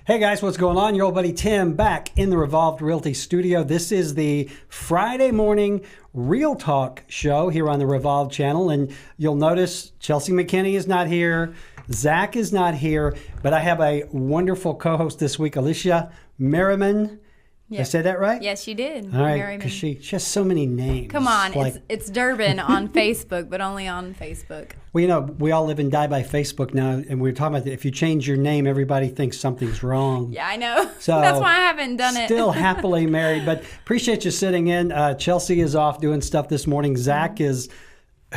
Hey guys, what's going on? Your old buddy Tim back in the Revolved Realty studio. This is the Friday morning Real Talk show here on the Revolved channel. And you'll notice Chelsea McKinney is not here. Zach is not here. But I have a wonderful co-host this week, Alisha Merriman. Yep. I said that right? Yes, you did. All right, because she has so many names. Come on, it's Durbin on Facebook, but only on Facebook. Well, you know, we all live and die by Facebook now, and we were talking about that. If you change your name, everybody thinks something's wrong. Yeah, I know. So that's why I haven't done it. Still happily married, but appreciate you sitting in. Chelsea is off doing stuff this morning. Zach is...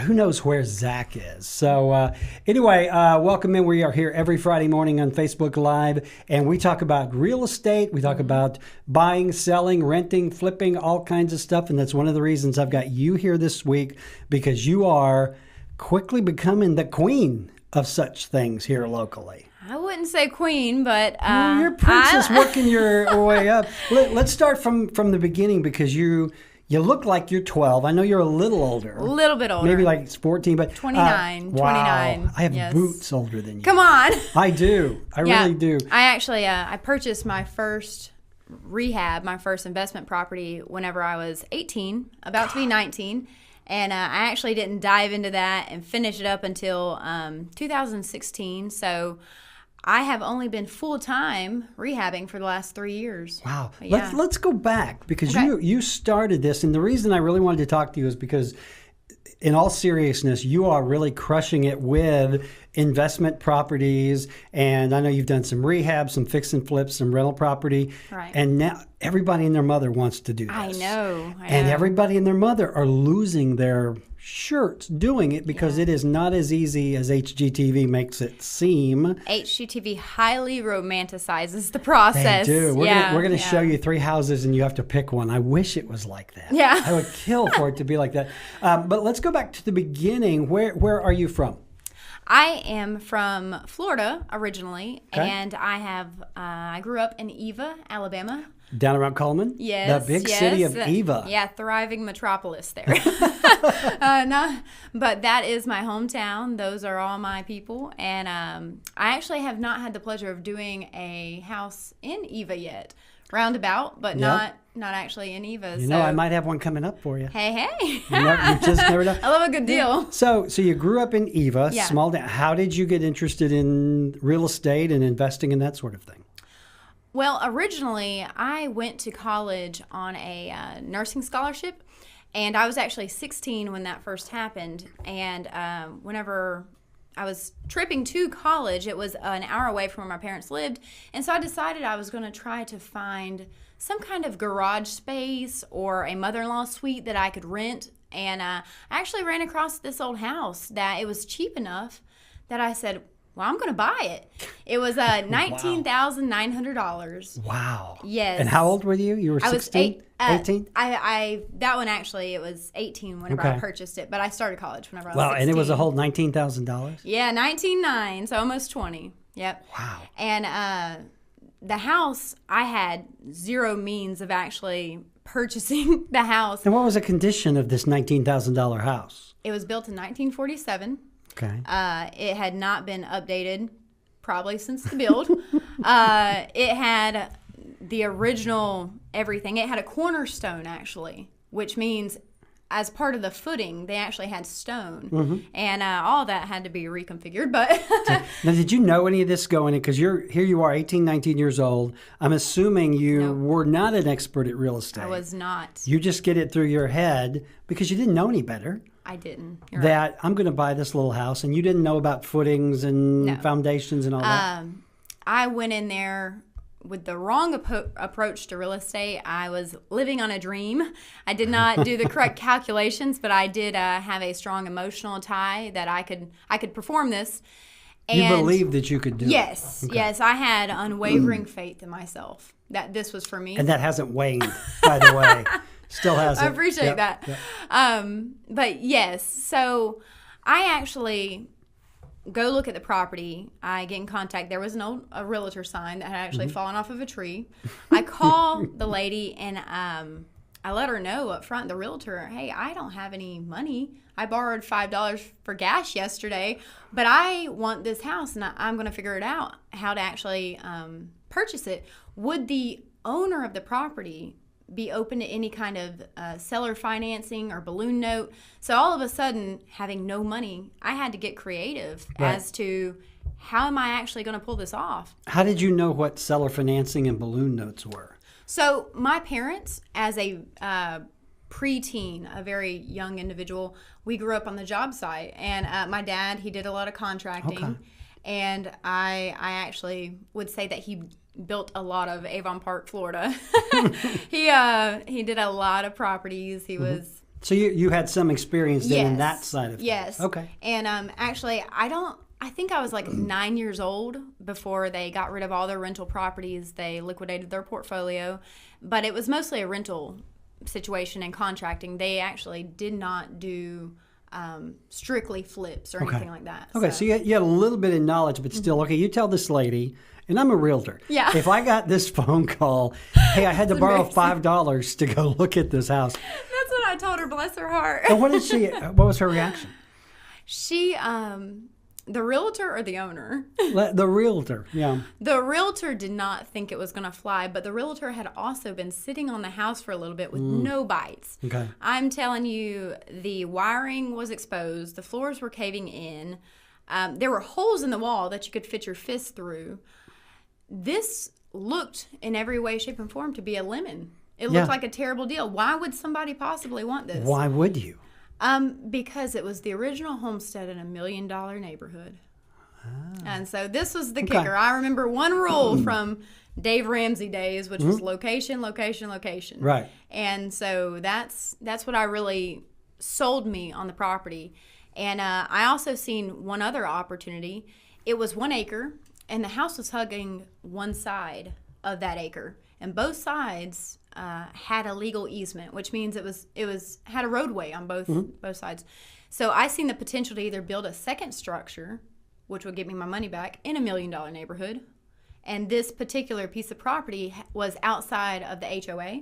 Who knows where Zach is? So anyway, welcome in. We are here every Friday morning on Facebook Live, and we talk about real estate. We talk about buying, selling, renting, flipping, all kinds of stuff. And that's one of the reasons I've got you here this week, because you are quickly becoming the queen of such things here locally. I wouldn't say queen, but... you're princess working your way up. Let's start from the beginning, because you look like you're 12. I know you're a little older. A little bit older. Maybe like 14, but... 29. Wow. 29. I have boots older than you. Come on. I do. I really do. I actually, I purchased my first rehab, my first investment property whenever I was 18, about to be 19. And I actually didn't dive into that and finish it up until 2016. So... I have only been full-time rehabbing for the last 3 years. Wow. Yeah. Let's go back, because you started this, and the reason I really wanted to talk to you is because, in all seriousness, you are really crushing it with investment properties, and I know you've done some rehab, some fix and flips, some rental property, right. And now everybody and their mother wants to do this. I know. And everybody and their mother are losing their shirts doing it, because it is not as easy as HGTV makes it seem. HGTV highly romanticizes the process. They do. We're going to show you 3 houses and you have to pick one. I wish it was like that. Yeah. I would kill for it to be like that. But let's go back to the beginning. Where are you from? I am from Florida originally, and I grew up in Eva, Alabama. Down around Coleman? Yes. The big city of Eva. Yeah, thriving metropolis there. But that is my hometown. Those are all my people. And I actually have not had the pleasure of doing a house in Eva yet. Roundabout, but not actually in Eva. You know, I might have one coming up for you. Hey. You just never know. I love a good deal. So you grew up in Eva, small town. How did you get interested in real estate and investing and that sort of thing? Well, originally, I went to college on a nursing scholarship, and I was actually 16 when that first happened. And whenever I was tripping to college, it was an hour away from where my parents lived, and so I decided I was going to try to find some kind of garage space or a mother-in-law suite that I could rent. And I actually ran across this old house that it was cheap enough that I said, well, I'm going to buy it. It was $19,900. Wow. Yes. And how old were you? You were 16? 18? That one actually, it was 18 whenever I purchased it, but I started college whenever I was 16. And it was a whole $19,000? Yeah, 19.9, so almost 20. Yep. Wow. And the house, I had zero means of actually purchasing the house. And what was the condition of this $19,000 house? It was built in 1947. Okay. It had not been updated probably since the build. It had the original everything. It had a cornerstone, actually, which means as part of the footing, they actually had stone. And all that had to be reconfigured. But now, did you know any of this going in? Because here you are, 18, 19 years old. I'm assuming you were not an expert at real estate. I was not. You just get it through your head because you didn't know any better. I didn't. Right. I'm going to buy this little house, and you didn't know about footings and foundations and all that. I went in there with the wrong approach to real estate. I was living on a dream. I did not do the correct calculations, but I did have a strong emotional tie that I could perform this. And you believed that you could do it. Yes. I had unwavering faith in myself that this was for me. And that hasn't waned, by the way. Still hasn't. I appreciate that. Yep. But yes, so I actually go look at the property. I get in contact. There was a realtor sign that had actually fallen off of a tree. I call the lady, and I let her know up front, the realtor, hey, I don't have any money. I borrowed $5 for gas yesterday, but I want this house, and I'm going to figure it out how to actually purchase it. Would the owner of the property be open to any kind of seller financing or balloon note? So all of a sudden, having no money, I had to get creative as to how am I actually going to pull this off? How did you know what seller financing and balloon notes were? So my parents, as a preteen, a very young individual, we grew up on the job site. And my dad, he did a lot of contracting. Okay. And I actually would say that he built a lot of Avon Park, Florida. He did a lot of properties. He was... So you had some experience then in that side of things. Yes. Okay. And actually, I think I was like 9 years old before they got rid of all their rental properties. They liquidated their portfolio, but it was mostly a rental situation and contracting. They actually did not do strictly flips or anything like that. Okay, so you had a little bit of knowledge, but still, okay, you tell this lady, and I'm a realtor. Yeah. If I got this phone call, hey, I had to borrow $5 to go look at this house. That's what I told her, bless her heart. And what was her reaction? She, the realtor or the owner? The realtor, yeah. The realtor did not think it was going to fly, but the realtor had also been sitting on the house for a little bit with no bites. Okay. I'm telling you, the wiring was exposed. The floors were caving in. There were holes in the wall that you could fit your fist through. This looked in every way, shape, and form to be a lemon. It looked like a terrible deal. Why would somebody possibly want this? Why would you? Because it was the original homestead in $1 million neighborhood. And so this was the kicker. I remember one rule from Dave Ramsey days, which was location, location, location. Right. And so that's what I really sold me on the property. And I also seen one other opportunity. It was 1 acre, and the house was hugging one side of that acre, and both sides had a legal easement, which means it had a roadway on both sides. So I seen the potential to either build a second structure, which would get me my money back, in $1 million neighborhood, and this particular piece of property was outside of the HOA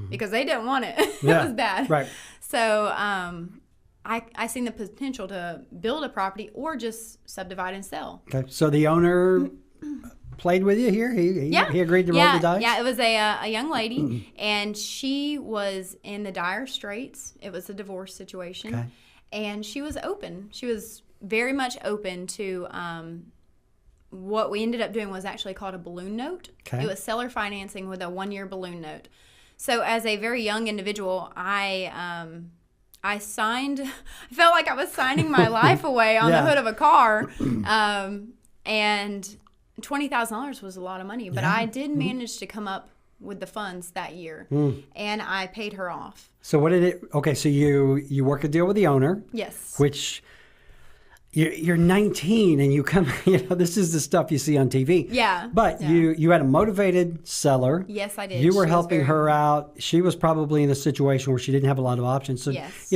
because they didn't want it. It was bad. Right. So I seen the potential to build a property or just subdivide and sell. Okay, so the owner played with you here? He agreed to roll the dice? Yeah, it was a young lady, and she was in the dire straits. It was a divorce situation. Okay. And she was open. She was very much open to what we ended up doing was actually called a balloon note. Okay. It was seller financing with a 1-year balloon note. So as a very young individual, I signed, I felt like I was signing my life away on the hood of a car. And $20,000 was a lot of money, but I did manage to come up with the funds that year, and I paid her off. So what did it? Okay, so you work a deal with the owner. Yes. Which you're 19 and you come. This is the stuff you see on TV. Yeah. But you had a motivated seller. Yes, I did. You were helping her out. She was probably in a situation where she didn't have a lot of options. So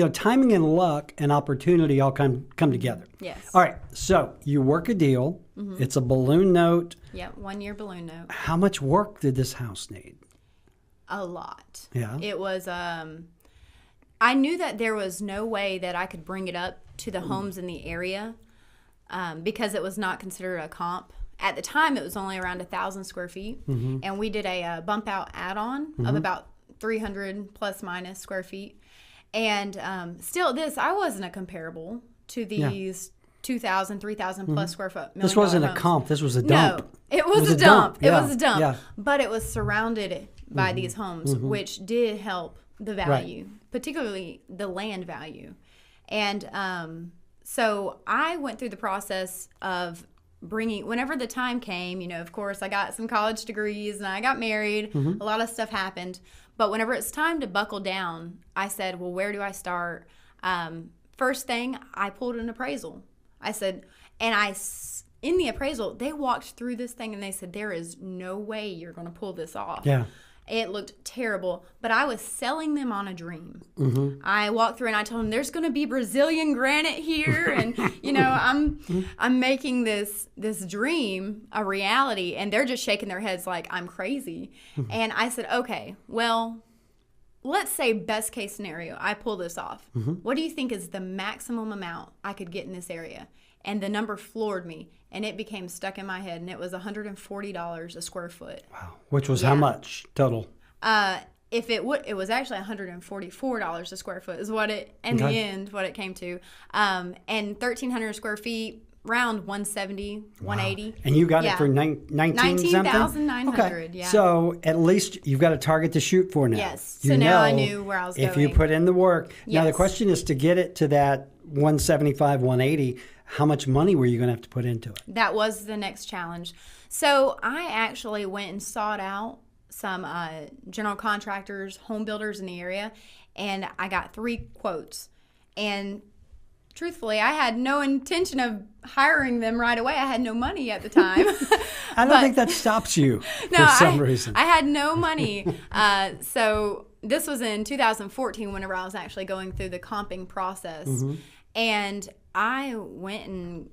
timing and luck and opportunity all come together. Yes. All right. So you work a deal. It's a balloon note. Yeah, 1-year balloon note. How much work did this house need? A lot. Yeah. It was, I knew that there was no way that I could bring it up to the homes in the area because it was not considered a comp. At the time, it was only around 1,000 square feet. And we did a bump out add-on of about 300 plus minus square feet. And still I wasn't a comparable to these 2,000, 3,000 plus square foot. This wasn't a comp. This was a dump. No, it was a dump. It was a dump. Yeah. But it was surrounded by these homes, which did help the value, particularly the land value. And so I went through the process of bringing, whenever the time came, of course, I got some college degrees and I got married. A lot of stuff happened. But whenever it's time to buckle down, I said, well, where do I start? First thing, I pulled an appraisal. I said, in the appraisal, they walked through this thing and they said, there is no way you're going to pull this off. Yeah. It looked terrible, but I was selling them on a dream. I walked through and I told them, there's going to be Brazilian granite here. And, I'm making this dream a reality. And they're just shaking their heads like I'm crazy. And I said, okay, well, let's say best case scenario, I pull this off. What do you think is the maximum amount I could get in this area? And the number floored me, and it became stuck in my head, and it was $140 a square foot. Wow. Which was how much total? It was actually $144 a square foot is what it, in the end, what it came to. And 1,300 square feet, round 170, 180. And you got it for 19,900? Yeah. So at least you've got a target to shoot for now. Yes. You So now I know knew where I was going. if you put in the work. Now the Yes. question is to get it to that 175, 180, how much money were you going to have to put into it? That was the next challenge. So I actually went and sought out some general contractors, home builders in the area, and I got 3 quotes. And truthfully, I had no intention of hiring them right away. I had no money at the time. I don't think that stops you for some reason. I had no money. So this was in 2014 whenever I was actually going through the comping process. And I went and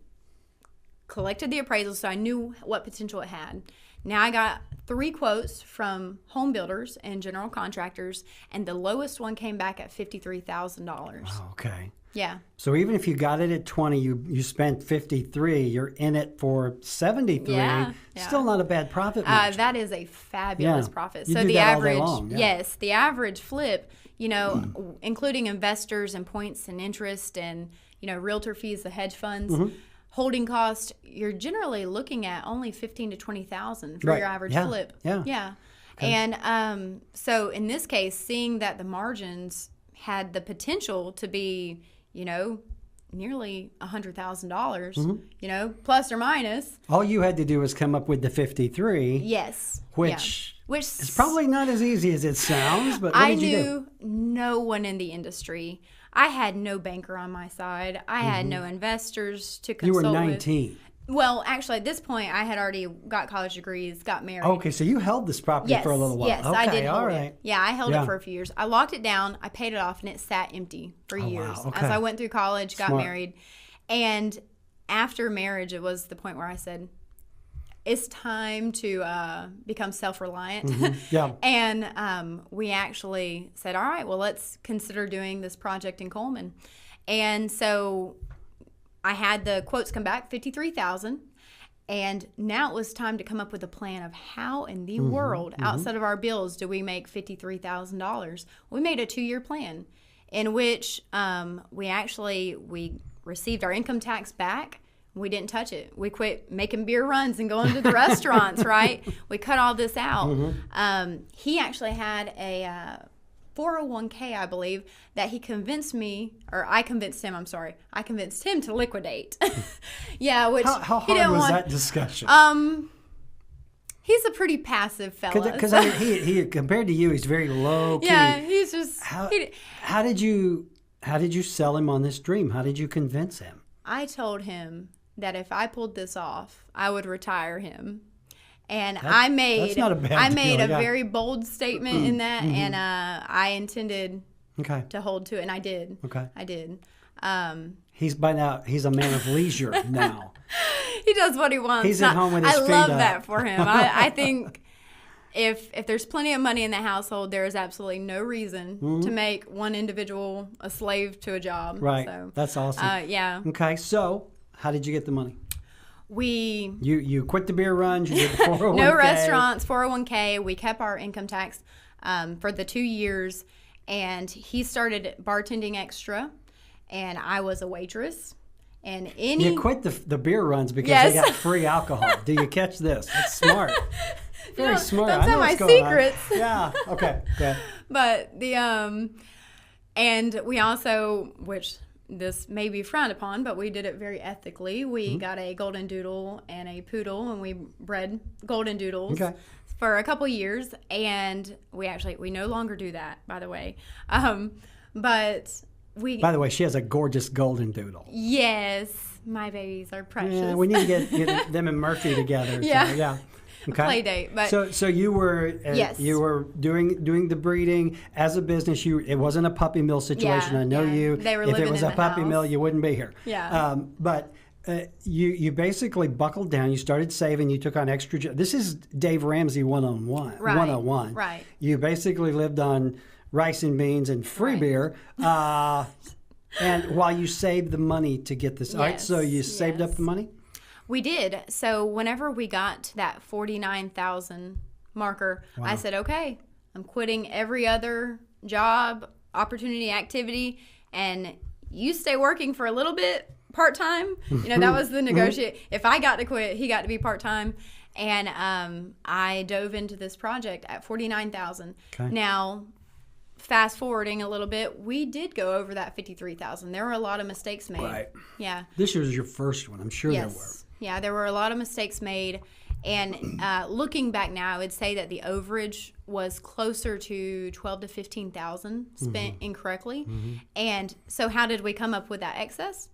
collected the appraisal so I knew what potential it had. Now I got 3 quotes from home builders and general contractors, and the lowest one came back at $53,000. Wow, okay. Yeah. So even if you got it at 20, you spent 53, you're in it for 73, Yeah. still not a bad profit margin. That is a fabulous Yeah. profit. You So do the that all day average, long, yeah. yes, the average flip, including investors and points and interest and, realtor fees, the hedge funds, holding cost, you're generally looking at only 15 to 20,000 for Right. your average Yeah. flip. Yeah. Yeah. Okay. And so in this case, seeing that the margins had the potential to be, nearly $100,000, plus or minus. All you had to do was come up with the 53. Yes. Which Which is probably not as easy as it sounds, but what I did you do? knew no one in the industry. I had no banker on my side. I had no investors to You consult were with. 19. Well, actually, at this point, I had already got college degrees, got married. Okay, so you held this property Yes, for a little while. yes, Okay, I did hold all right. it. Yeah, I held Yeah. it for a few years. I locked it down, I paid it off, and it sat empty for years. okay. As I went through college, got Smart. married. And after marriage, it was the point where I said, it's time to become self-reliant. Yeah. And we actually said, all right, well, let's consider doing this project in Coleman. And so I had the quotes come back, $53,000. And now it was time to come up with a plan of how in the world, outside of our bills, do we make $53,000. We made a 2-year plan in which we received our income tax back. We didn't touch it. We quit making beer runs and going to the restaurants, right? We cut all this out. He actually had a 401k, I believe, that he convinced me, or I convinced him, I'm sorry. I convinced him to liquidate. Yeah, which How he hard didn't was want. that discussion? He's a pretty passive fella. Because I mean, he compared to you, he's very low key. yeah, he's just. How did you sell him on this dream? How did you convince him? I told him that if I pulled this off, I would retire him. And I made that's not a bad a deal, yeah. very bold statement in that, and I intended to hold to it, and I did. Okay. I did. He's a man of leisure now. He does what he wants. He's at home with his I feet love up. that for him. I think if there's plenty of money in the household, there is absolutely no reason to make one individual a slave to a job. Right. So, That's awesome. yeah. Okay. So how did you get the money? We You quit the beer runs. You did the 401k. no restaurants, 401k. We kept our income tax for the 2 years, and he started bartending extra, and I was a waitress. And You quit the beer runs because Yes. they got free alcohol. Do you catch this? That's smart. Very smart. Don't I know tell my what's going on. secrets. Yeah. Okay. Good. But and we also, which this may be frowned upon, but we did it very ethically. We got a golden doodle and a poodle, and we bred golden doodles for a couple years. And we no longer do that, by the way. But By the way, she has a gorgeous golden doodle. yes, my babies are precious. Yeah, we need to get them and Murphy together. Yeah. So, yeah. Okay. Play date, but So you were Yes. you were doing the breeding as a business. It wasn't a puppy mill situation. Yeah, I know yeah. you. They were if it living was in a the puppy house. mill, you wouldn't be here. Yeah. But you basically buckled down. You started saving. You took on extra. This is Dave Ramsey 101. Right, 101. right. You basically lived on rice and beans and free Right. beer. And while you saved the money to get this. All right, so you saved up the money? We did. So whenever we got to that 49,000 marker, I said, okay, I'm quitting every other job, opportunity, activity, and you stay working for a little bit part-time. That was the negotiate. If I got to quit, he got to be part-time. And I dove into this project at 49,000. Okay. Now, fast forwarding a little bit, we did go over that 53,000. There were a lot of mistakes made. Right. Yeah. This was your first one. I'm sure there were. Yeah, there were a lot of mistakes made. And looking back now, I would say that the overage was closer to 12 to 15,000 spent incorrectly. And so how did we come up with that excess?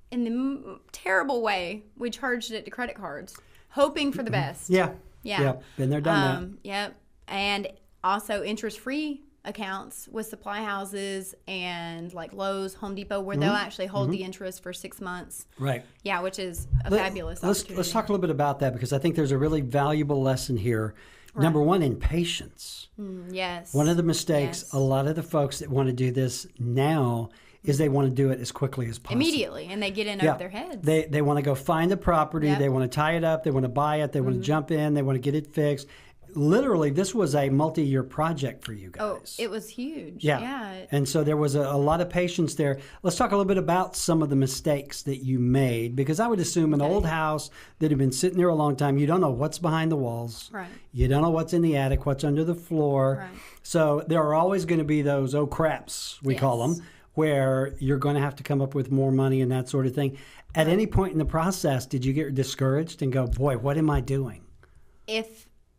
In the terrible way, we charged it to credit cards, hoping for the best. Yeah. Yeah. Yep. Been there, done that. Yep. And also interest-free accounts with supply houses and like Lowe's, Home Depot, where they'll actually hold the interest for 6 months. Right. Yeah, which is a fabulous opportunity. Let's talk a little bit about that, because I think there's a really valuable lesson here. Right. Number one, in patience. Yes. One of the mistakes a lot of the folks that want to do this now is they want to do it as quickly as possible. Immediately, and they get in over their heads. They want to go find the property. They want to tie it up. They want to buy it. They want to jump in. They want to get it fixed. Literally, this was a multi-year project for you guys. Oh, it was huge. Yeah. And so there was a lot of patience there. Let's talk a little bit about some of the mistakes that you made, because I would assume an old house that had been sitting there a long time, you don't know what's behind the walls. Right. You don't know what's in the attic, what's under the floor. Right. So there are always going to be those oh craps, we call them, where you're going to have to come up with more money and that sort of thing. At any point in the process, did you get discouraged and go, boy, what am I doing?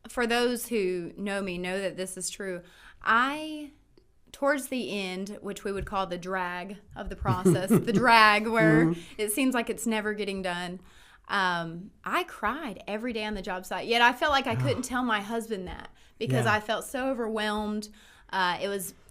For those who know me, know that this is true. Towards the end, which we would call the drag of the process, the drag where it seems like it's never getting done, I cried every day on the job site. Yet I felt like I couldn't tell my husband that, because I felt so overwhelmed.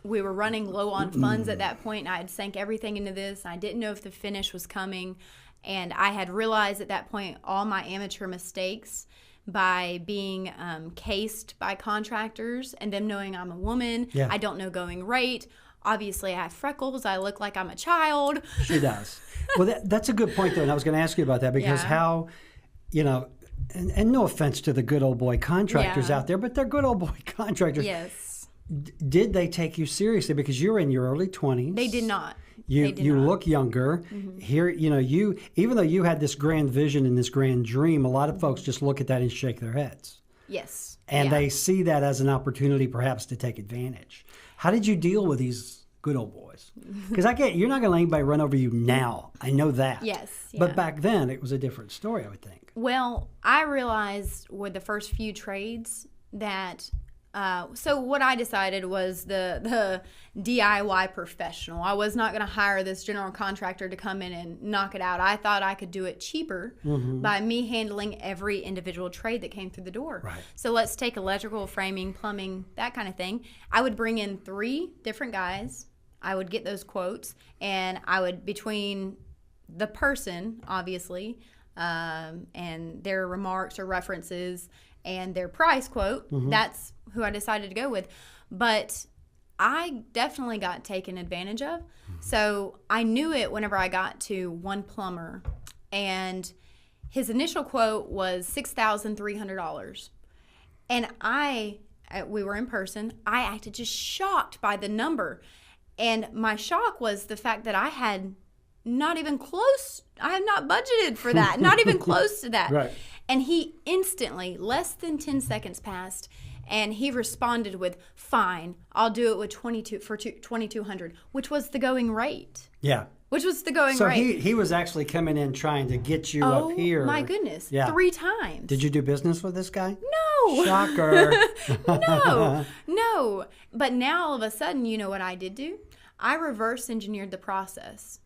We were running low on funds at that point, and I had sank everything into this. I didn't know if the finish was coming, and I had realized at that point all my amateur mistakes by being cased by contractors and them knowing I'm a woman. Yeah. I don't know going rate. Obviously, I have freckles. I look like I'm a child. She does. Well, that's a good point, though, and I was going to ask you about that, because how, and no offense to the good old boy contractors out there, but they're good old boy contractors. Yes. Did they take you seriously? Because you're in your early 20s. They did not. You look younger. Here, even though you had this grand vision and this grand dream, a lot of folks just look at that and shake their heads. Yes. And they see that as an opportunity perhaps to take advantage. How did you deal with these good old boys? Because you're not going to let anybody run over you now. I know that. Yes. Yeah. But back then, it was a different story, I would think. Well, I realized with the first few trades that so what I decided was the DIY professional. I was not going to hire this general contractor to come in and knock it out. I thought I could do it cheaper by me handling every individual trade that came through the door. Right. So let's take electrical, framing, plumbing, that kind of thing. I would bring in 3 different guys. I would get those quotes, and I would, between the person, obviously, and their remarks or references and their price quote, that's who I decided to go with. But I definitely got taken advantage of. So I knew it whenever I got to one plumber, and his initial quote was $6,300. And we were in person, I acted just shocked by the number. And my shock was the fact that I had not budgeted for that, not even close to that. Right. And he instantly, less than 10 seconds passed, and he responded with, fine, I'll do it with $2,200, which was the going rate. Yeah. Which was the going So rate. he was actually coming in trying to get you up here. Oh, my goodness. Yeah. 3 times. Did you do business with this guy? No. Shocker. No. But now all of a sudden, you know what I did do? I reverse engineered the process.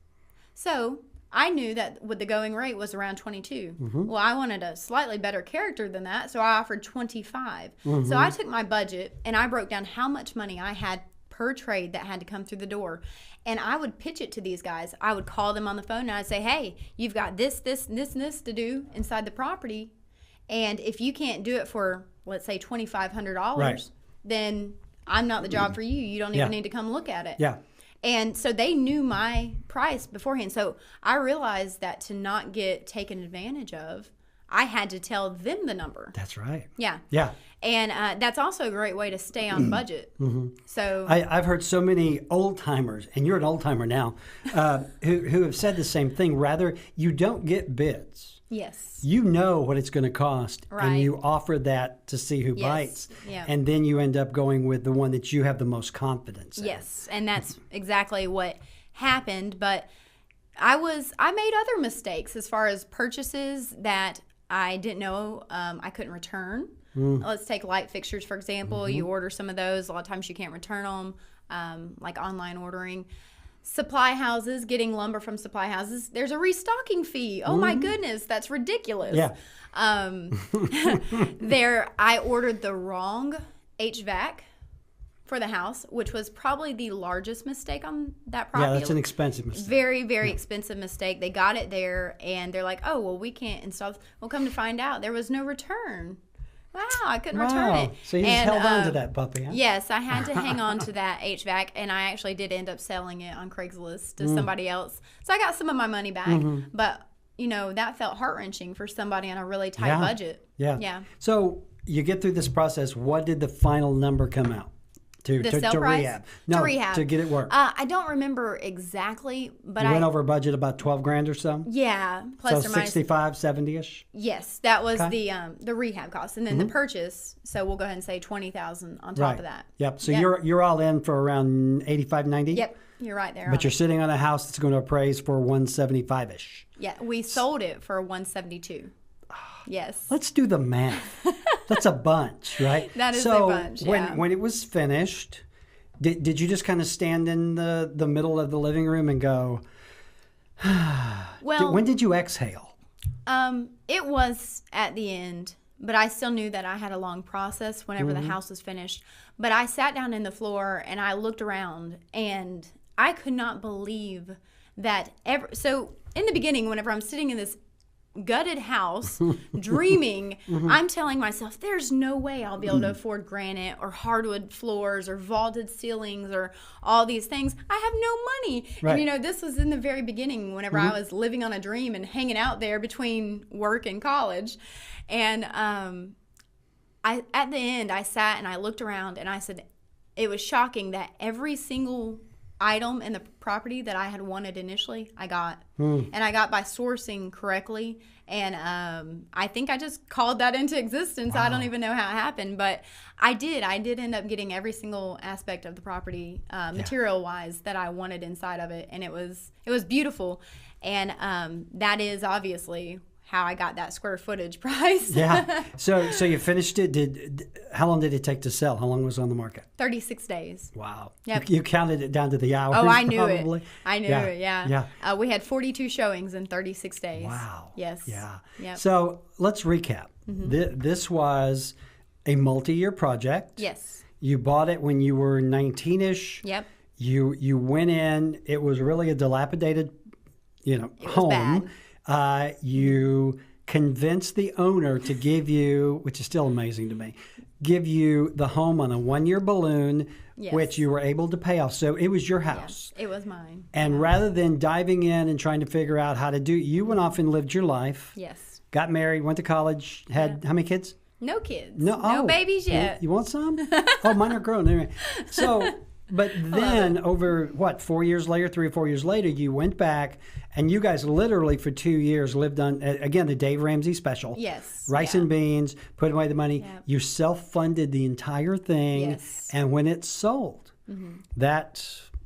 So I knew that with the going rate was around 22. Well, I wanted a slightly better character than that, so I offered 25. So I took my budget and I broke down how much money I had per trade that had to come through the door. And I would pitch it to these guys. I would call them on the phone and I'd say, hey, you've got this, this, and this, and this to do inside the property. And if you can't do it for, let's say, $2,500, then I'm not the job for you. You don't even need to come look at it. Yeah. And so they knew my price beforehand. So I realized that to not get taken advantage of, I had to tell them the number. That's right. Yeah. Yeah. And that's also a great way to stay on budget. So I've heard so many old timers, and you're an old timer now, who have said the same thing. Rather, you don't get bids. yes. You know what it's going to cost, and Right. you offer that to see who Yes. bites. Yeah. And then you end up going with the one that you have the most confidence in. Yes, and that's exactly what happened. But I made other mistakes as far as purchases that I didn't know I couldn't return. Let's take light fixtures, for example. You order some of those. A lot of times you can't return them, like online ordering. Supply houses, getting lumber from supply houses, there's a restocking fee. Oh my goodness, that's ridiculous. Yeah. I ordered the wrong HVAC for the house, which was probably the largest mistake on that property. Yeah, that's an expensive mistake. Very, very expensive mistake. They got it there, and they're like, oh, well, we can't install. Well, come to find out, there was no return. Wow, I couldn't return it. So you just held on to that puppy, huh? Yes, I had to hang on to that HVAC, and I actually did end up selling it on Craigslist to somebody else. So I got some of my money back, but, that felt heart-wrenching for somebody on a really tight budget. Yeah. Yeah. So you get through this process. What did the final number come out to sale price? rehab? No, to rehab. to get it work. I don't remember exactly, but You went over budget about $12,000 or so? Yeah, plus So or minus. 65, 70-ish? Yes, that was Okay. the rehab cost, and then the purchase. So we'll go ahead and say $20,000 on top Right. of that. Yep. So Yep. you're all in for around 85, 90? Yep, you're right there. But you're sitting on a house that's going to appraise for 175-ish. Yeah, we sold it for 172. Yes. Let's do the math. That's a bunch, right? That is so a bunch, when yeah. when it was finished, did you just kind of stand in the middle of the living room and go, Well, when did you exhale? it was at the end, but I still knew that I had a long process whenever the house was finished. But I sat down in the floor and I looked around, and I could not believe that so in the beginning, whenever I'm sitting in this gutted house dreaming, I'm telling myself there's no way I'll be able to afford granite or hardwood floors or vaulted ceilings or all these things. I have no money. Right. And this was in the very beginning whenever I was living on a dream and hanging out there between work and college. And at the end I sat and I looked around and I said it was shocking that every single item in the property that I had wanted initially, I got. And I got by sourcing correctly. And I think I just called that into existence. Wow. I don't even know how it happened, but I did. I did end up getting every single aspect of the property, material-wise, that I wanted inside of it. And it was beautiful. And that is obviously how I got that square footage price. Yeah. So you finished it. How long did it take to sell? How long was it on the market? 36 days. Wow. Yep. You counted it down to the hours. Oh, I knew probably. it. I knew it, yeah. Yeah. We had 42 showings in 36 days. Wow. Yes. Yeah. Yep. So let's recap. This was a multi-year project. Yes. You bought it when you were 19-ish. Yep. You went in. It was really a dilapidated, home. Bad. You convinced the owner to give you, which is still amazing to me, give you the home on a 1-year balloon, Yes. which you were able to pay off. So it was your house. Yes, it was mine. And rather than diving in and trying to figure out how to do, you went off and lived your life. Yes. Got married, went to college, had how many kids? No kids. No babies yet. You want some? Oh, mine are grown. Anyway. So, but then over 4 years later, 3 or 4 years later, you went back and you guys literally for 2 years lived on, again, the Dave Ramsey special. Yes. Rice and beans, put away the money. Yep. You self-funded the entire thing. Yes. And when it sold, that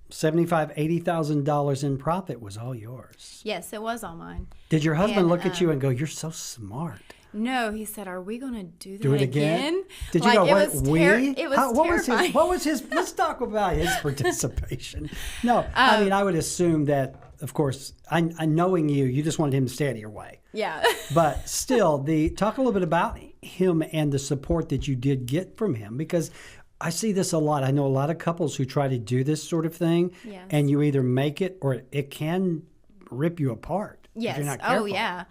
$75,000, $80,000 in profit was all yours. Yes, it was all mine. Did your husband And, look at you and go, "You're so smart"? No, he said, "Are we going to do that Do it again? Did you Like, go, it what, was we? it was What terrifying. was his, let's talk about his participation. No, I mean, I would assume that, of course, I knowing you just wanted him to stay out of your way. Yeah. But still, talk a little bit about him and the support that you did get from him, because I see this a lot. I know a lot of couples who try to do this sort of thing, Yes. and you either make it or it can rip you apart. If Yes. you're not Oh, careful. yeah.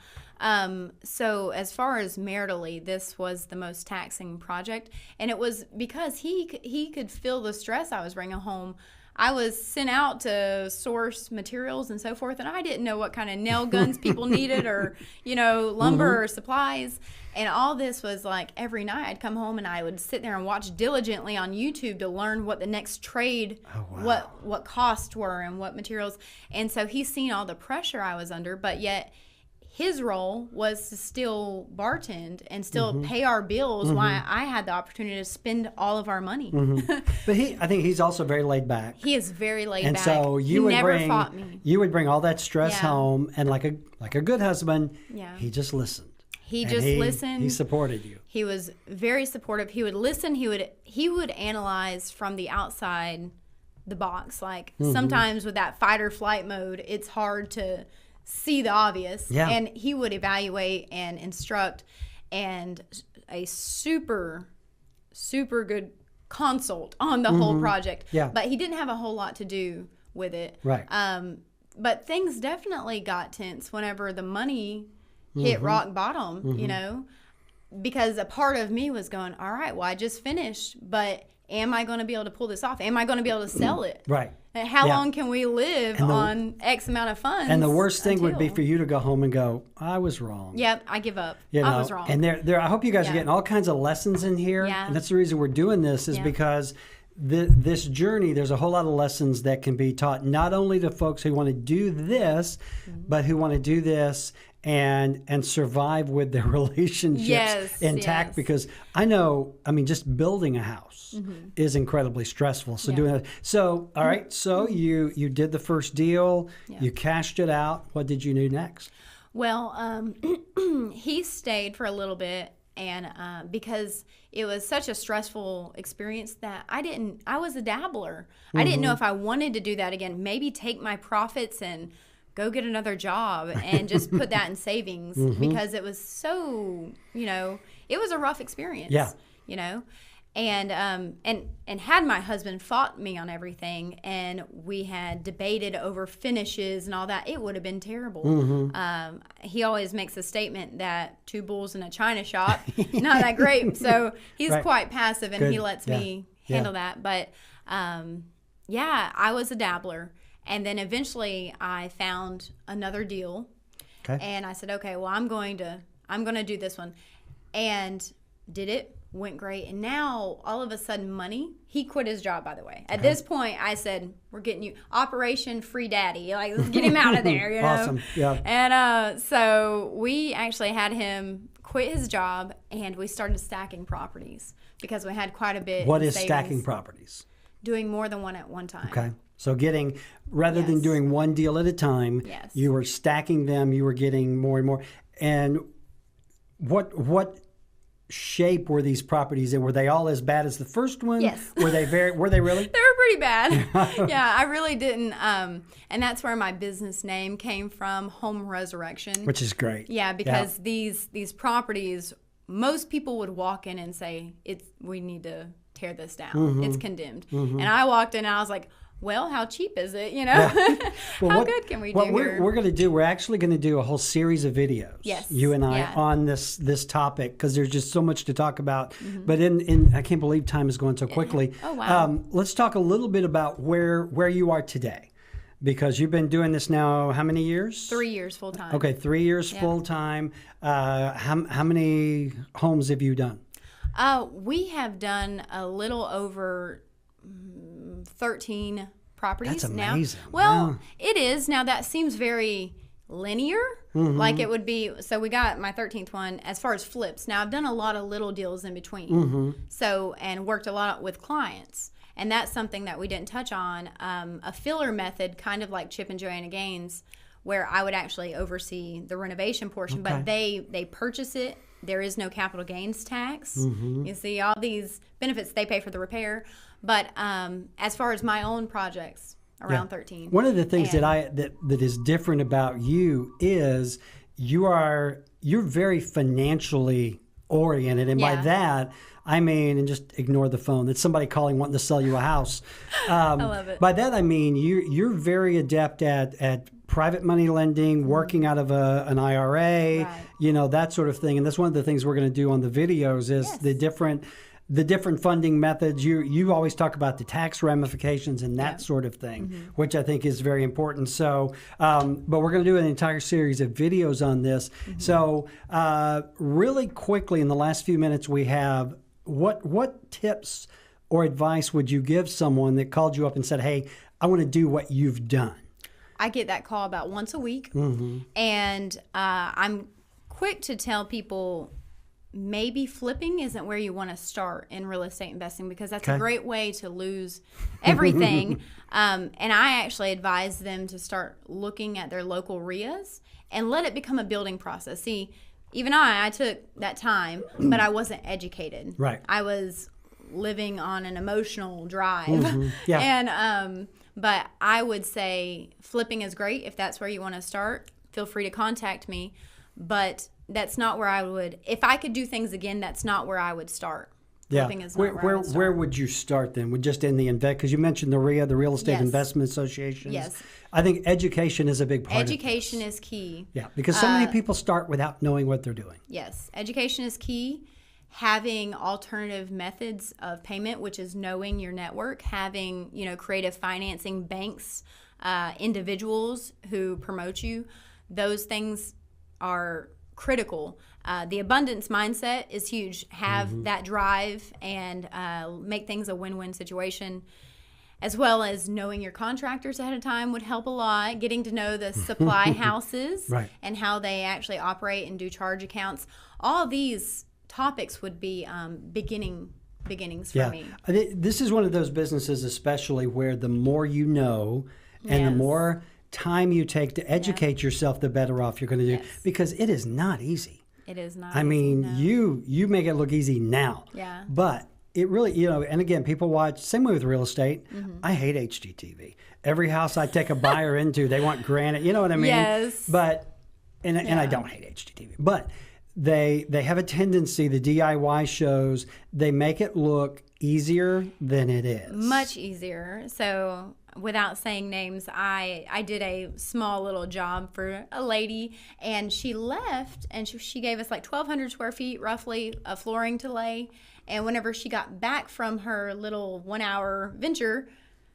So as far as maritally, this was the most taxing project, and it was because he could feel the stress I was bringing home. I was sent out to source materials and so forth, and I didn't know what kind of nail guns people needed, or lumber or supplies. And all this was like every night I'd come home and I would sit there and watch diligently on YouTube to learn what the next trade, what costs were and what materials. And so he's seen all the pressure I was under, but yet his role was to still bartend and still pay our bills while I had the opportunity to spend all of our money. But I think he's also very laid back. He is very laid and back. So he never fought me. You would bring all that stress home, and like a good husband, he just listened. He just listened. He supported you. He was very supportive. He would listen. He would analyze from the outside the box. Like sometimes with that fight or flight mode, it's hard to see the obvious. Yeah. And he would evaluate and instruct, and a super, super good consult on the whole project. Yeah. But he didn't have a whole lot to do with it. Right. But things definitely got tense whenever the money hit rock bottom, because a part of me was going, all right, well, I just finished, but am I going to be able to pull this off? Am I going to be able to sell it? Right. And how long can we live on X amount of funds? And the worst thing would be for you to go home and go, I was wrong. Yep, I give up. I was wrong. And I hope you guys are getting all kinds of lessons in here. Yeah. And that's the reason we're doing this is because this journey, there's a whole lot of lessons that can be taught, not only to folks who want to do this, but who want to do this and survive with their relationships intact. Because I know, just building a house is incredibly stressful. So doing that. So, all right. So you did the first deal, you cashed it out. What did you do next? Well, he stayed for a little bit, and because it was such a stressful experience that I was a dabbler. I didn't know if I wanted to do that again, maybe take my profits and go get another job and just put that in savings, because it was so, it was a rough experience. Yeah. And had my husband fought me on everything and we had debated over finishes and all that, it would have been terrible. He always makes a statement that 2 bulls in a china shop, not that great. So he's quite passive, and he lets me handle that. But I was a dabbler. And then eventually I found another deal. Okay. And I said, okay, well, I'm going to do this one. And did it, went great. And now all of a sudden he quit his job, by the way. At this point I said, we're getting you Operation Free Daddy. Like, let's get him out of there, Awesome. Yeah. And so we actually had him quit his job, and we started stacking properties because we had quite a bit. What is stacking properties? Doing more than one at one time. Okay. So rather than doing one deal at a time, you were stacking them, you were getting more and more. And what shape were these properties in? Were they all as bad as the first one? Yes. Were they really? They were pretty bad. Yeah, I really didn't. And that's where my business name came from, Home Resurrection. Which is great. Yeah, because these properties, most people would walk in and say, we need to tear this down. It's condemned. And I walked in and I was like, well, how cheap is it? Well, how good can we do here? We're actually going to do a whole series of videos, you and I, on this topic, because there's just so much to talk about. But I can't believe time is going so quickly. Oh, wow. Let's talk a little bit about where you are today, because you've been doing this now how many years? 3 years full time. Okay, 3 years full time. How many homes have you done? We have done a little over 13 properties. That's amazing. Now. Well, it is. Now that seems very linear, like it would be. So we got my 13th one as far as flips. Now I've done a lot of little deals in between. So, and worked a lot with clients. And that's something that we didn't touch on. A filler method, kind of like Chip and Joanna Gaines, where I would actually oversee the renovation portion, but they purchase it. There is no capital gains tax. You see all these benefits, they pay for the repair. But as far as my own projects, around 13. One of the things that is different about you is you're very financially oriented, and by that I mean, and just ignore the phone. It's somebody calling wanting to sell you a house. I love it. By that I mean you're very adept at private money lending, working out of an IRA, Right. That sort of thing. And that's one of the things we're going to do on the videos is Yes. the different funding methods. You always talk about the tax ramifications and that sort of thing, which I think is very important. So, but we're going to do an entire series of videos on this. So, really quickly in the last few minutes we have, what tips or advice would you give someone that called you up and said, hey, I want to do what you've done? I get that call about once a week, and I'm quick to tell people maybe flipping isn't where you want to start in real estate investing, because that's a great way to lose everything. And I actually advise them to start looking at their local RIAs and let it become a building process. See, even I took that time, but I wasn't educated. Right. I was living on an emotional drive. Yeah. And but I would say flipping is great. If that's where you want to start, feel free to contact me. But that's not where I would, if I could do things again, that's not where I would start. Yeah. Flipping is not where I would start. Where would you start then? Just in the invest, because you mentioned the RIA, the Real Estate Yes. Investment Associations. Yes. I think education is a big part Education of this. is key. Yeah, because so many people start without knowing what they're doing. Yes. Education is key. Having alternative methods of payment, which is knowing your network, having, creative financing, banks, individuals who promote you, those things are critical. The abundance mindset is huge. Have that drive and make things a win-win situation, as well as knowing your contractors ahead of time would help a lot. Getting to know the supply houses Right. and how they actually operate and do charge accounts. All these topics would be beginnings for me. This is one of those businesses especially where the more you know and the Yes. more time you take to educate yourself, the better off you're going to do. Yes. Because it is not easy. It is not. I easy, mean, no. you make it look easy now. Yeah. But it really, and again, people watch, same way with real estate. I hate HGTV. Every house I take a buyer into, they want granite, you know what I mean? Yes. But, and I don't hate HGTV, but they have a tendency, the DIY shows, they make it look easier than it is. Much easier. So without saying names, I did a small little job for a lady, and she left, and she gave us like 1,200 square feet roughly of flooring to lay. And whenever she got back from her little 1-hour venture,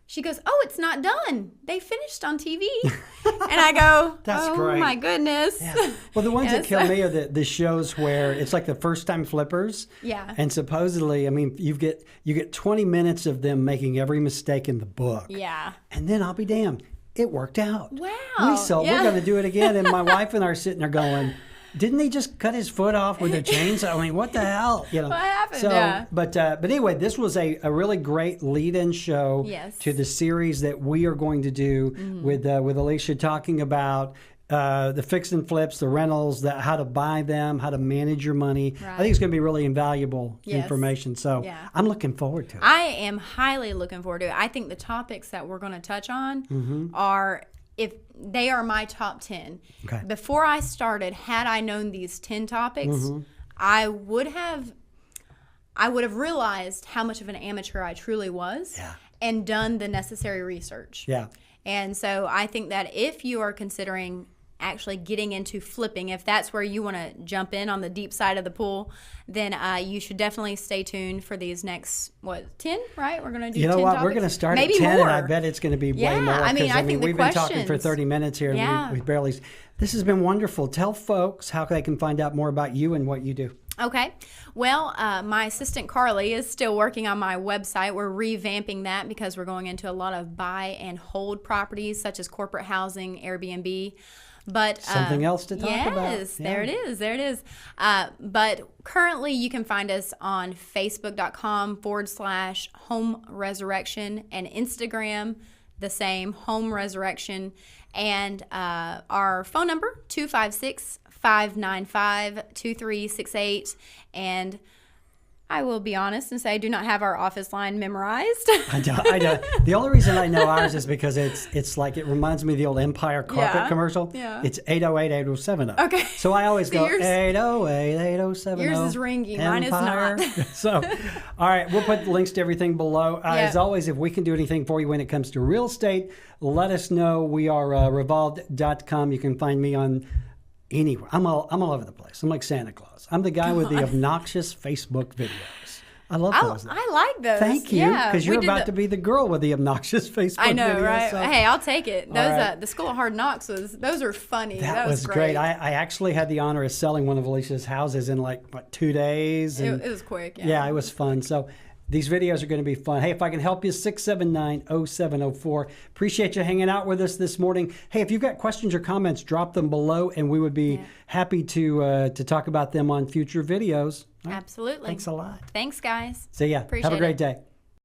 she goes, "Oh, it's not done. They finished on TV." And I go, That's "Oh great. my goodness." Yeah. Well, the ones that Yes. kill me are the shows where it's like the first time flippers. Yeah. And supposedly, I mean, you get 20 minutes of them making every mistake in the book. Yeah. And then I'll be damned, it worked out. Wow. We're going to do it again. And my wife and I are sitting there going, didn't he just cut his foot off with a chainsaw? I mean, what the hell? What happened? So, Yeah. but anyway, this was a really great lead-in show Yes. to the series that we are going to do with Alisha, talking about the fix and flips, the rentals, how to buy them, how to manage your money. Right. I think it's going to be really invaluable Yes. information. So Yeah. I'm looking forward to it. I am highly looking forward to it. I think the topics that we're going to touch on are, if they are my top 10. Okay. Before I started, had I known these 10 topics, I would have realized how much of an amateur I truly was, Yeah. and done the necessary research. Yeah. And so I think that if you are considering actually getting into flipping, if that's where you want to jump in on the deep side of the pool, then you should definitely stay tuned for these next, 10, right? We're going to do 10 You know what? topics. We're going to start Maybe at 10, more. and I bet it's going to be Yeah, way more. I mean, 'cause, I think the we've been talking for questions- 30 minutes here, and Yeah. we barely. This has been wonderful. Tell folks how they can find out more about you and what you do. Okay. Well, my assistant Carly is still working on my website. We're revamping that because we're going into a lot of buy and hold properties, such as corporate housing, Airbnb. But Something else to talk about. Yes, there it is. There it is. But currently, you can find us on Facebook.com/Home Resurrection, and Instagram, the same, Home Resurrection. And our phone number, 256-595-2368. And I will be honest and say I do not have our office line memorized. I don't. The only reason I know ours is because it's like it reminds me of the old Empire carpet commercial. Yeah. It's 808-8070. Okay. So I always go 808-8070. Yours is ringing. Empire. Mine is not. So, all right, we'll put links to everything below. As always, if we can do anything for you when it comes to real estate, let us know. We are revolved.com. You can find me on anywhere. I'm all over the place. I'm like Santa Claus. I'm the guy with the obnoxious Facebook videos. I love those. I like those. Thank you, because you're about to be the girl with the obnoxious Facebook videos. I know, videos, right? so. Hey, I'll take it. Those right. The School of Hard Knocks those are funny. That was great. I actually had the honor of selling one of Alisha's houses in like 2 days. And it was quick. Yeah, it was fun. So these videos are going to be fun. Hey, if I can help you, 679-0704. Appreciate you hanging out with us this morning. Hey, if you've got questions or comments, drop them below, and we would be happy to talk about them on future videos. Absolutely. Thanks a lot. Thanks, guys. See ya. Appreciate Have a great it. day.